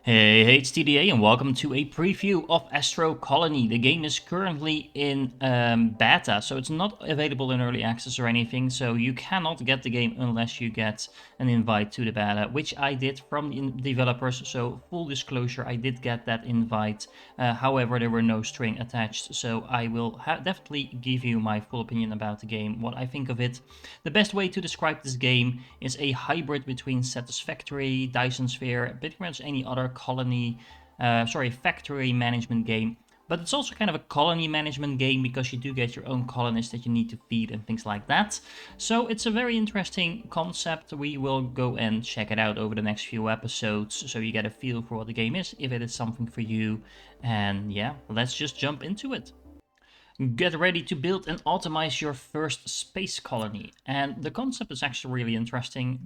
Hey, it's TDA and welcome to a preview of Astro Colony. The game is currently in beta, so it's not available in early access or anything, so you cannot get the game unless you get an invite to the beta, which I did from the developers, so full disclosure, I did get that invite. However, there were no string attached, so I will definitely give you my full opinion about the game, what I think of it. The best way to describe this game is a hybrid between Satisfactory, Dyson Sphere, pretty much any other factory management game. But it's also kind of a colony management game because you do get your own colonies that you need to feed and things like that. So it's a very interesting concept. We will go and check it out over the next few episodes so you get a feel for what the game is, if it is something for you. And yeah, let's just jump into it. Get ready to build and optimize your first space colony. And the concept is actually really interesting.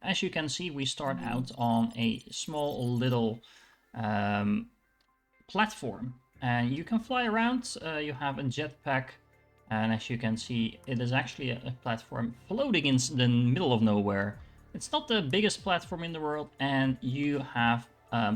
As you can see, we start out on a small little platform. And you can fly around, you have a jetpack. And as you can see, it is actually a platform floating in the middle of nowhere. It's not the biggest platform in the world, and you have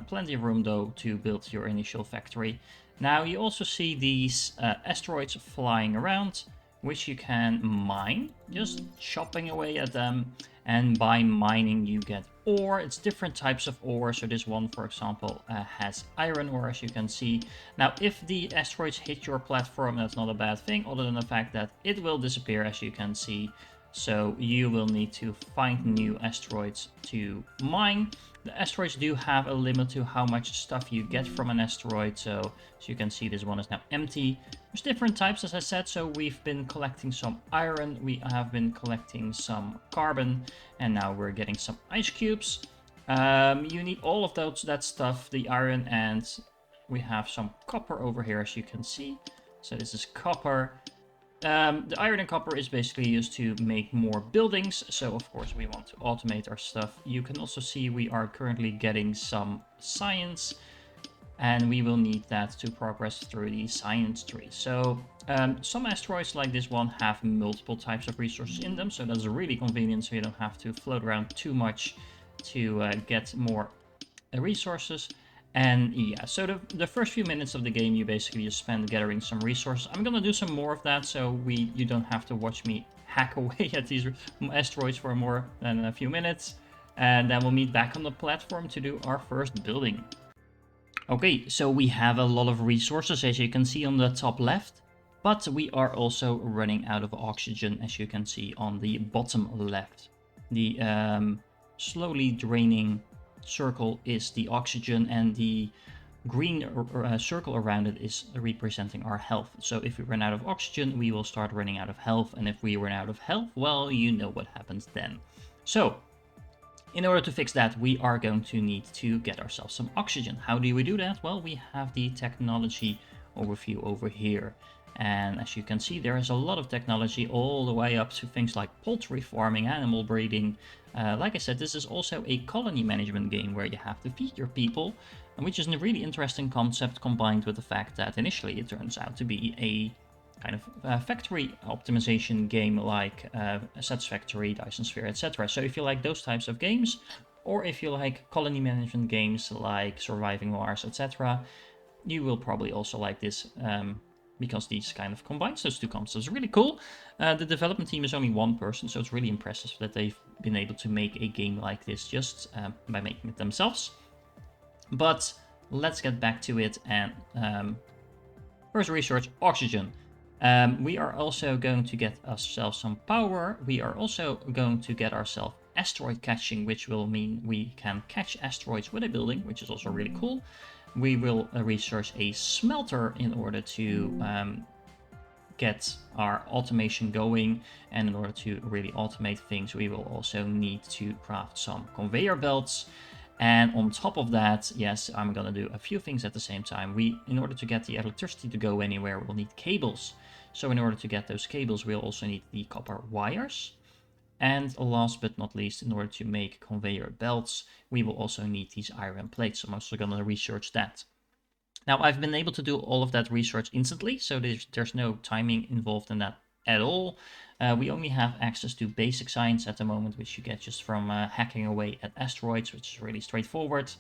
plenty of room though to build your initial factory. Now you also see these asteroids flying around, which you can mine, just chopping away at them. And by mining you get ore. It's different types of ore. So this one, for example, has iron ore, as you can see. Now, if the asteroids hit your platform, that's not a bad thing, other than the fact that it will disappear, as you can see. So you will need to find new asteroids to mine. The asteroids do have a limit to how much stuff you get from an asteroid, so as you can see, this one is now empty. There's different types, as I said, so we've been collecting some iron, we have been collecting some carbon, and now we're getting some ice cubes. You need all of that stuff, the iron, and we have some copper over here, as you can see. So this is copper. The iron and copper is basically used to make more buildings, so of course we want to automate our stuff. You can also see we are currently getting some science, and we will need that to progress through the science tree. So some asteroids like this one have multiple types of resources in them, so that's really convenient, so you don't have to float around too much to get more resources. And yeah, so the first few minutes of the game you basically just spend gathering some resources. I'm gonna do some more of that, so you don't have to watch me hack away at these asteroids for more than a few minutes. And then we'll meet back on the platform to do our first building. Okay, so we have a lot of resources, as you can see on the top left, but we are also running out of oxygen, as you can see on the bottom left. The slowly draining circle is the oxygen, and the green circle around it is representing our health. So if we run out of oxygen, we will start running out of health, and if we run out of health, well, you know what happens then. So in order to fix that, we are going to need to get ourselves some oxygen. How do we do that? Well, we have the technology overview over here. And as you can see, there is a lot of technology all the way up to things like poultry farming, animal breeding. Like I said, this is also a colony management game where you have to feed your people, which is a really interesting concept, combined with the fact that initially it turns out to be a kind of factory optimization game like Satisfactory, Dyson Sphere, etc. So if you like those types of games, or if you like colony management games like Surviving Mars, etc., you will probably also like this, because these kind of combines those two concepts. Really cool. The development team is only one person, so it's really impressive that they've been able to make a game like this just by making it themselves. But let's get back to it, and first research, oxygen. We are also going to get ourselves some power. We are also going to get ourselves asteroid catching, which will mean we can catch asteroids with a building, which is also really cool. We will research a smelter in order to get our automation going, and in order to really automate things, we will also need to craft some conveyor belts. And on top of that, yes, I'm gonna do a few things at the same time. In order to get the electricity to go anywhere, we'll need cables. So in order to get those cables, we'll also need the copper wires. And last but not least, in order to make conveyor belts, we will also need these iron plates. So I'm also gonna research that. Now, I've been able to do all of that research instantly, so there's no timing involved in that at all. We only have access to basic science at the moment, which you get just from hacking away at asteroids, which is really straightforward.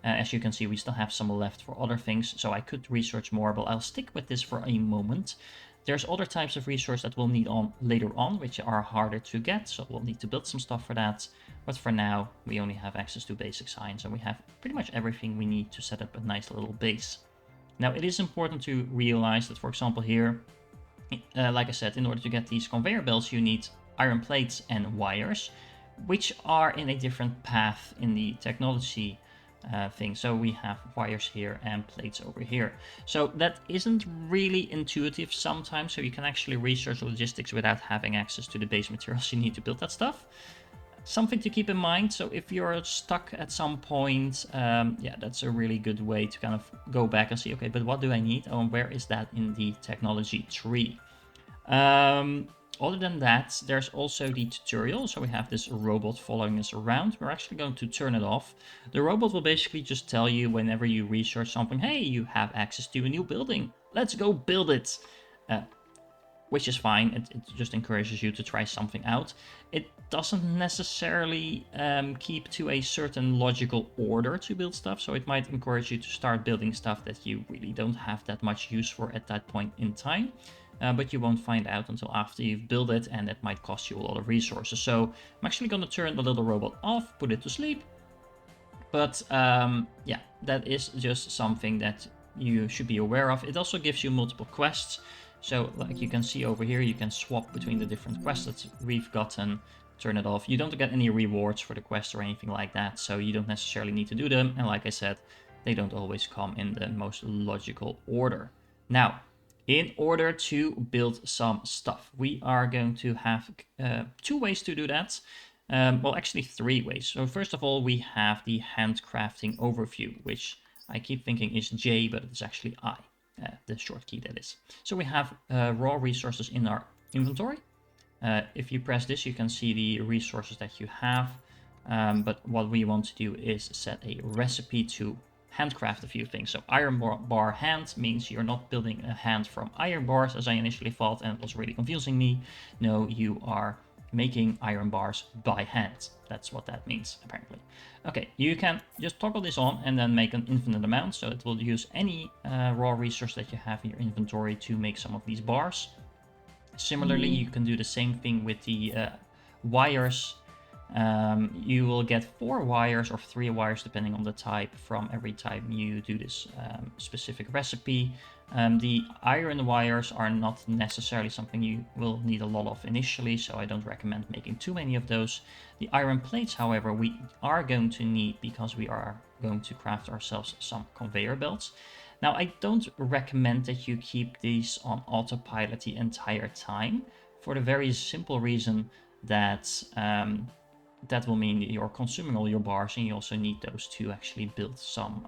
As you can see, we still have some left for other things, so I could research more, but I'll stick with this for a moment. There's other types of resource that we'll need on later on, which are harder to get, so we'll need to build some stuff for that. But for now, we only have access to basic science, and we have pretty much everything we need to set up a nice little base. Now, it is important to realize that, for example, here, like I said, in order to get these conveyor belts, you need iron plates and wires, which are in a different path in the technology thing. So we have wires here and plates over here. So that isn't really intuitive sometimes, so you can actually research logistics without having access to the base materials you need to build that stuff. Something to keep in mind, so if you're stuck at some point, yeah, that's a really good way to kind of go back and see, okay, but what do I need? Oh, and where is that in the technology tree? Other than that, there's also the tutorial. So we have this robot following us around. We're actually going to turn it off. The robot will basically just tell you whenever you research something, hey, you have access to a new building. Let's go build it. Which is fine. It just encourages you to try something out. It doesn't necessarily keep to a certain logical order to build stuff. So it might encourage you to start building stuff that you really don't have that much use for at that point in time. But you won't find out until after you've built it, and it might cost you a lot of resources. So I'm actually going to turn the little robot off, put it to sleep. But yeah, that is just something that you should be aware of. It also gives you multiple quests. So like you can see over here, you can swap between the different quests that we've gotten. Turn it off. You don't get any rewards for the quest or anything like that, so you don't necessarily need to do them. And like I said, they don't always come in the most logical order. Now, in order to build some stuff, we are going to have 2 ways to do that. Well, actually 3 ways. So first of all, we have the handcrafting overview, which I keep thinking is J, but it's actually I. The short key that is. So we have raw resources in our inventory. If you press this, you can see the resources that you have. But what we want to do is set a recipe to handcraft a few things. So iron bar hand means you're not building a hand from iron bars, as I initially thought, and it was really confusing me. No, you are making iron bars by hand. That's what that means, apparently. Okay, you can just toggle this on and then make an infinite amount, so it will use any raw resource that you have in your inventory to make some of these bars. Similarly, you can do the same thing with the wires. You will get 4 wires or 3 wires, depending on the type, from every time you do this specific recipe. The iron wires are not necessarily something you will need a lot of initially, so I don't recommend making too many of those. The iron plates, however, we are going to need because we are going to craft ourselves some conveyor belts. Now, I don't recommend that you keep these on autopilot the entire time, for the very simple reason that that will mean you're consuming all your bars, and you also need those to actually build some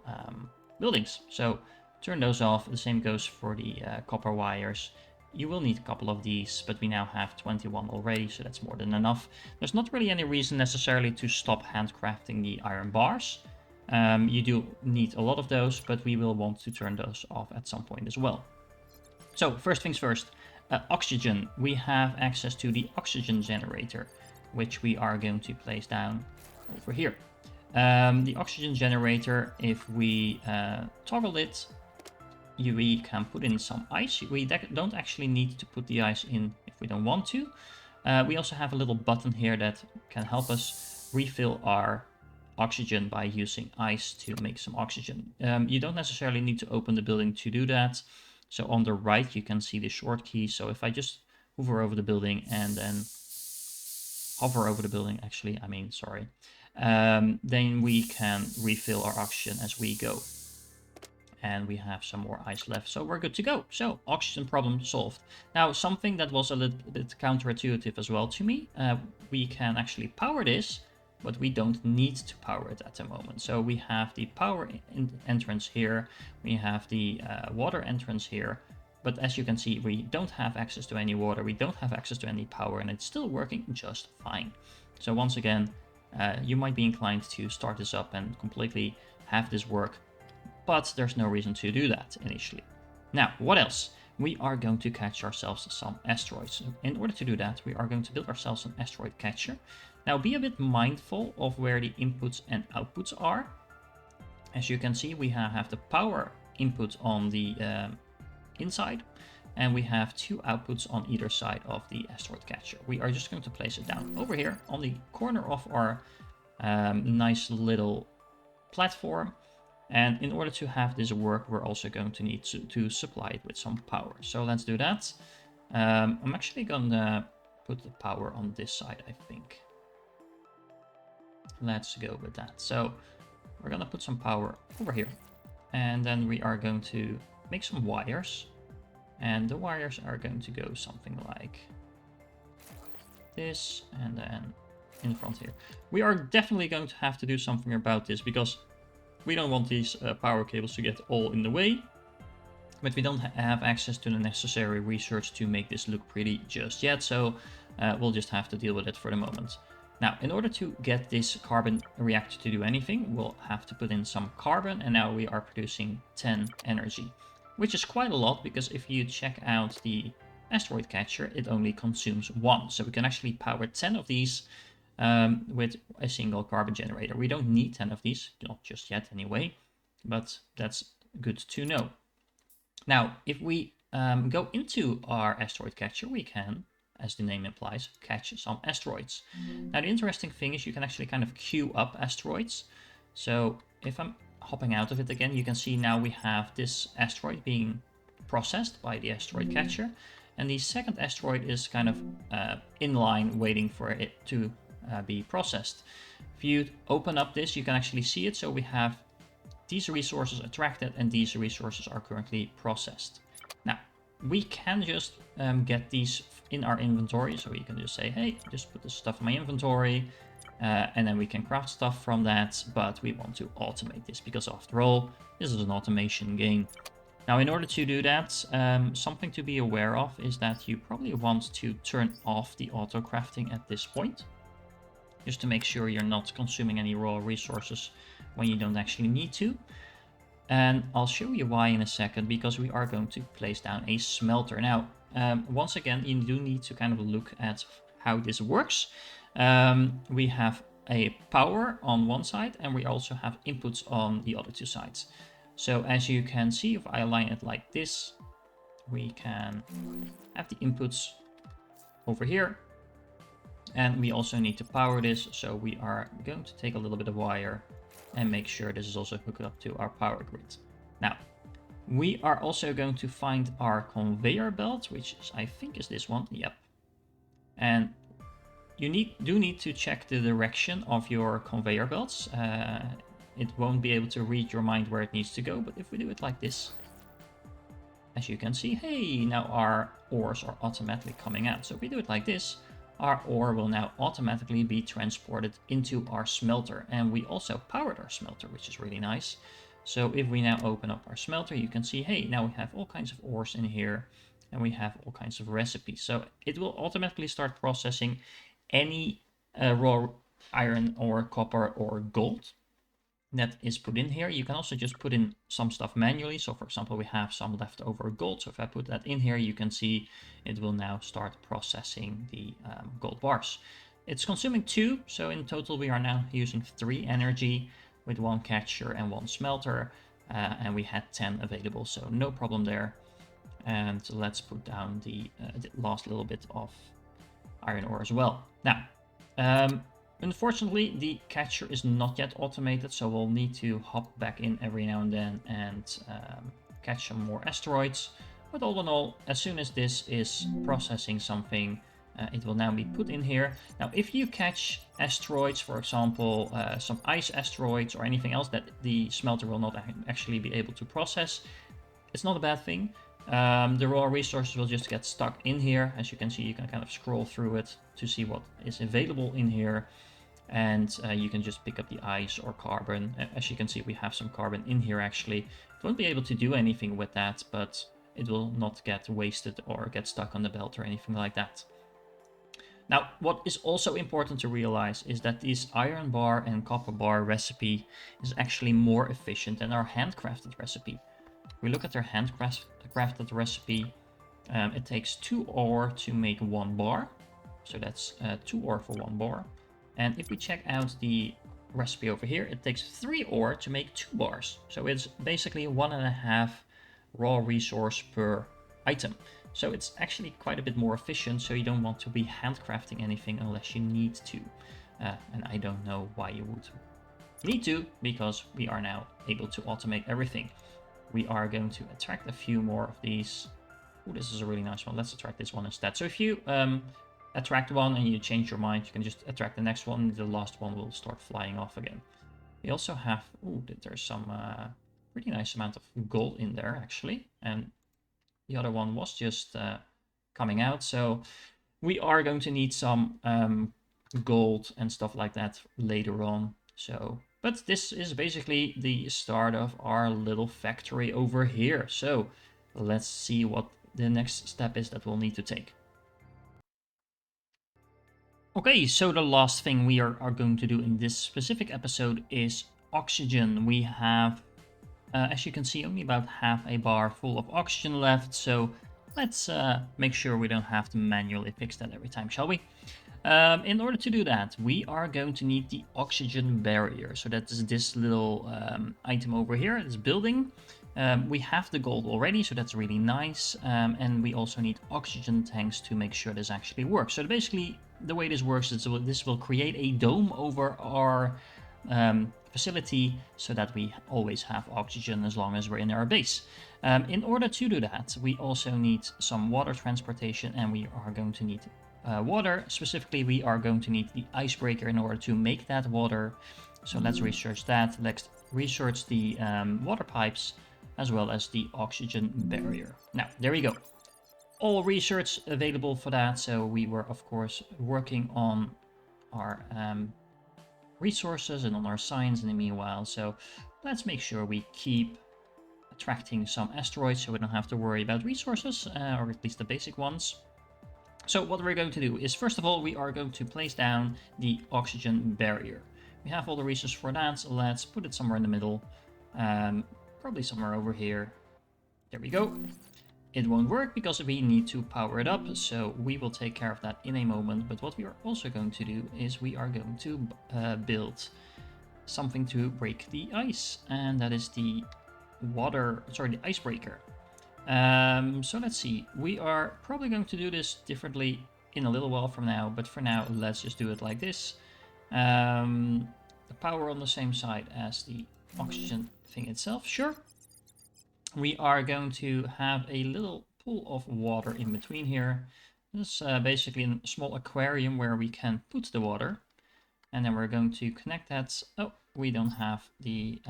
buildings. So turn those off. The same goes for the copper wires. You will need a couple of these, but we now have 21 already, so that's more than enough. There's not really any reason necessarily to stop handcrafting the iron bars. You do need a lot of those, but we will want to turn those off at some point as well. So first things first, oxygen. We have access to the oxygen generator, which we are going to place down over here. The oxygen generator, if we toggle it, we can put in some ice. We don't actually need to put the ice in if we don't want to. We also have a little button here that can help us refill our oxygen by using ice to make some oxygen. You don't necessarily need to open the building to do that. So on the right, you can see the short key. So if I just hover over the building and then hover over the building, actually, I mean, sorry, then we can refill our oxygen as we go. And we have some more ice left, so we're good to go. So, oxygen problem solved. Now, something that was a little bit counterintuitive as well to me, we can actually power this, but we don't need to power it at the moment. So we have the power entrance here, we have the water entrance here, but as you can see, we don't have access to any water, we don't have access to any power, and it's still working just fine. So once again, you might be inclined to start this up and completely have this work, but there's no reason to do that initially. Now, what else? we are going to catch ourselves some asteroids. So in order to do that, we are going to build ourselves an asteroid catcher. Now be a bit mindful of where the inputs and outputs are. As you can see, we have the power input on the inside, and we have 2 outputs on either side of the asteroid catcher. We are just going to place it down over here on the corner of our nice little platform. And in order to have this work, we're also going to need to supply it with some power. So let's do that. I'm actually gonna put the power on this side, I think. Let's go with that. So we're gonna put some power over here. And then we are going to make some wires. And the wires are going to go something like this, and then in front here. We are definitely going to have to do something about this, because we don't want these power cables to get all in the way, but we don't have access to the necessary research to make this look pretty just yet, so we'll just have to deal with it for the moment. Now, in order to get this carbon reactor to do anything, we'll have to put in some carbon, and now we are producing 10 energy, which is quite a lot, because if you check out the asteroid catcher, it only consumes 1, so we can actually power 10 of these with a single carbon generator. We don't need 10 of these, not just yet anyway, but that's good to know. Now, if we go into our asteroid catcher, we can, as the name implies, catch some asteroids. Now, the interesting thing is you can actually kind of queue up asteroids. So if I'm hopping out of it again, you can see now we have this asteroid being processed by the asteroid catcher, and the second asteroid is kind of in line waiting for it to be processed. If you open up this, you can actually see it. So we have these resources attracted, and these resources are currently processed. Now, we can just get these in our inventory. So you can just say, hey, just put this stuff in my inventory, and then we can craft stuff from that. But we want to automate this, because after all, this is an automation game. Now, in order to do that, something to be aware of is that you probably want to turn off the auto crafting at this point, just to make sure you're not consuming any raw resources when you don't actually need to. And I'll show you why in a second, because we are going to place down a smelter. Now, once again, you do need to kind of look at how this works. We have a power on one side, and we also have inputs on the other 2 sides. So as you can see, if I align it like this, we can have the inputs over here. And we also need to power this, so we are going to take a little bit of wire and make sure this is also hooked up to our power grid. Now, we are also going to find our conveyor belt, which is, I think is this one, yep. And you do need to check the direction of your conveyor belts. It won't be able to read your mind where it needs to go, but if we do it like this, as you can see, hey, now our ores are automatically coming out. So if we do it like this, our ore will now automatically be transported into our smelter. And we also powered our smelter, which is really nice. So if we now open up our smelter, you can see, hey, now we have all kinds of ores in here, and we have all kinds of recipes. So it will automatically start processing any raw iron or copper or gold that is put in here. You can also just put in some stuff manually. So for example, we have some leftover gold. So if I put that in here, you can see it will now start processing the gold bars. It's consuming 2. So in total, we are now using 3 energy with 1 catcher and 1 smelter. And we had 10 available, so no problem there. And let's put down the last little bit of iron ore as well. Now, unfortunately, the catcher is not yet automated, so we'll need to hop back in every now and then and catch some more asteroids. But all in all, as soon as this is processing something, it will now be put in here. Now, if you catch asteroids, for example, some ice asteroids or anything else that the smelter will not actually be able to process, it's not a bad thing. The raw resources will just get stuck in here. As you can see, you can kind of scroll through it to see what is available in here. And you can just pick up the ice or carbon. As you can see, we have some carbon in here actually. It won't be able to do anything with that, but it will not get wasted or get stuck on the belt or anything like that. Now, what is also important to realize is that this iron bar and copper bar recipe is actually more efficient than our handcrafted recipe. If we look at our handcrafted recipe, It takes 2 ore to make 1 bar. So that's 2 ore for 1 bar. And if we check out the recipe over here, it takes 3 ore to make 2 bars. So it's basically 1.5 raw resource per item. So it's actually quite a bit more efficient, so you don't want to be handcrafting anything unless you need to. And I don't know why you would need to, because we are now able to automate everything. We are going to attract a few more of these. Oh, this is a really nice one. Let's attract this one instead. So if you attract one and you change your mind, you can just attract the next one. The last one will start flying off again. We also have, oh, there's some pretty nice amount of gold in there actually. And the other one was just coming out. So we are going to need some gold and stuff like that later on. So, but this is basically the start of our little factory over here. So let's see what the next step is that we'll need to take. Okay, so the last thing we are going to do in this specific episode is oxygen. We have, as you can see, only about half a bar full of oxygen left. So let's make sure we don't have to manually fix that every time, shall we? In order to do that, we are going to need the oxygen barrier. So that is this little item over here, this building. We have the gold already, so that's really nice. And we also need oxygen tanks to make sure this actually works. So basically, the way this works is this will create a dome over our facility so that we always have oxygen as long as we're in our base. In order to do that, we also need some water transportation, and we are going to need water. Specifically, we are going to need the icebreaker in order to make that water. So let's research that. Let's research the water pipes as well as the oxygen barrier. Now, there we go. All research available for that. So we were, of course, working on our resources and on our science in the meanwhile. So let's make sure we keep attracting some asteroids so we don't have to worry about resources, or at least the basic ones. So what we're going to do is, first of all, we are going to place down the oxygen barrier. We have all the resources for that, so let's put it somewhere in the middle. Probably somewhere over here. There we go. It won't work because we need to power it up, so we will take care of that in a moment. But what we are also going to do is we are going to build something to break the ice, and that is the icebreaker. So let's see, we are probably going to do this differently in a little while from now, but for now let's just do it like this. The power on the same side as the oxygen thing itself, sure. We are going to have a little pool of water in between here. This is basically a small aquarium where we can put the water, and then we're going to connect that. Oh, we don't have the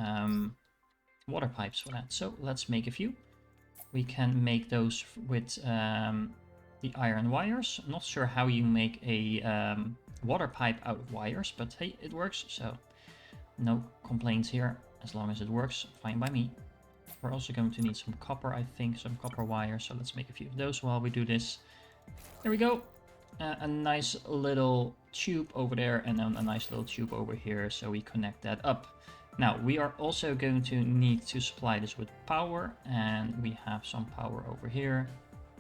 water pipes for that, so let's make a few. We can make those with the iron wires. I'm not sure how you make a water pipe out of wires, but hey, it works, so no complaints here. As long as it works, fine by me. We're also going to need some copper, I think, some copper wires, so let's make a few of those while we do this. There we go. A nice little tube over there, and then a nice little tube over here, so we connect that up. Now, we are also going to need to supply this with power, and we have some power over here.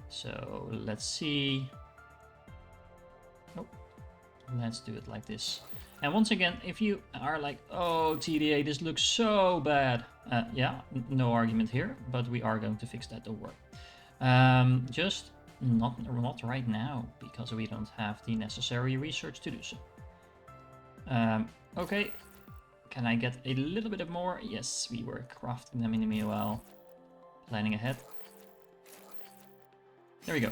So let's see. Oh, let's do it like this. And once again, if you are like, oh, TDA, this looks so bad. Yeah, no argument here, but we are going to fix that, don't worry. Just not right now, because we don't have the necessary research to do so. Okay. Can I get a little bit of more? Yes, we were crafting them in the meanwhile. Planning ahead. There we go.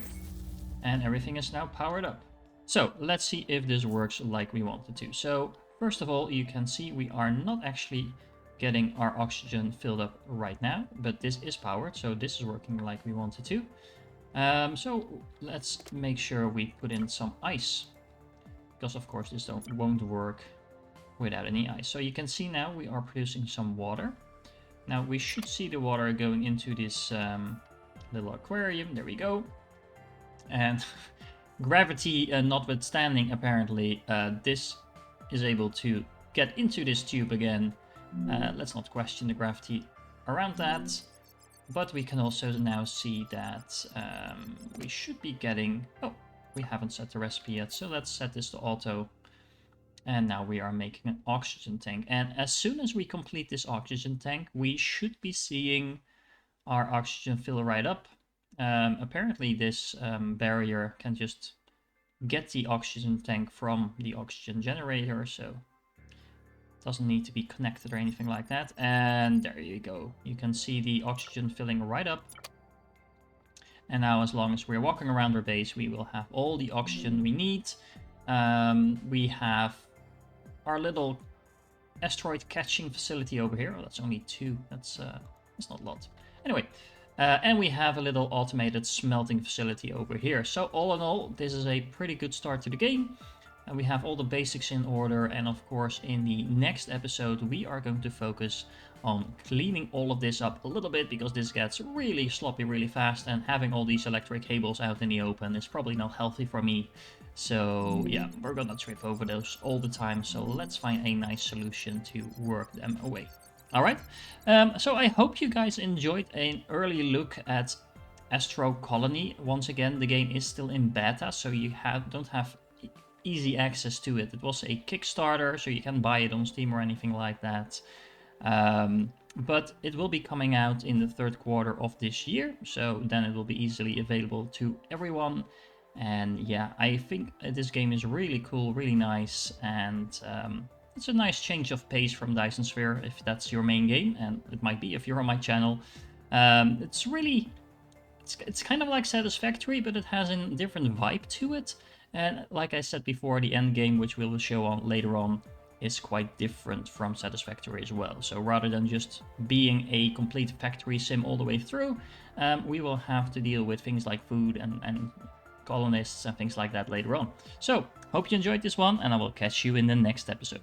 And everything is now powered up. So let's see if this works like we wanted to. So first of all, you can see we are not actually getting our oxygen filled up right now, but this is powered, so this is working like we wanted to. So let's make sure we put in some ice, because of course this won't work without any ice. So you can see now we are producing some water. Now we should see the water going into this little aquarium. There we go. And gravity notwithstanding, apparently this is able to get into this tube again. Let's not question the gravity around that. But we can also now see that we should be getting... Oh, we haven't set the recipe yet, so let's set this to auto. And now we are making an oxygen tank. And as soon as we complete this oxygen tank, we should be seeing our oxygen fill right up. Apparently this barrier can just get the oxygen tank from the oxygen generator, so it doesn't need to be connected or anything like that. And there you go. You can see the oxygen filling right up. And now as long as we're walking around our base, we will have all the oxygen we need. We have our little asteroid catching facility over here. Oh, that's only 2. That's not a lot. Anyway, and we have a little automated smelting facility over here. So all in all, this is a pretty good start to the game. And we have all the basics in order. And of course, in the next episode, we are going to focus on cleaning all of this up a little bit, because this gets really sloppy really fast, and having all these electric cables out in the open is probably not healthy for me. So yeah, we're gonna trip over those all the time, so let's find a nice solution to work them away. Alright, so I hope you guys enjoyed an early look at Astro Colony. Once again, the game is still in beta, so you don't have easy access to it. It was a Kickstarter, so you can buy it on Steam or anything like that. But it will be coming out in the 3rd quarter of this year, so then it will be easily available to everyone. And yeah, I think this game is really cool, really nice, and it's a nice change of pace from Dyson Sphere, if that's your main game, and it might be if you're on my channel. It's kind of like Satisfactory, but it has a different vibe to it. And like I said before, the end game, which we will show on later on, is quite different from Satisfactory as well. So rather than just being a complete factory sim all the way through, we will have to deal with things like food and colonists and things like that later on. So, hope you enjoyed this one, and I will catch you in the next episode.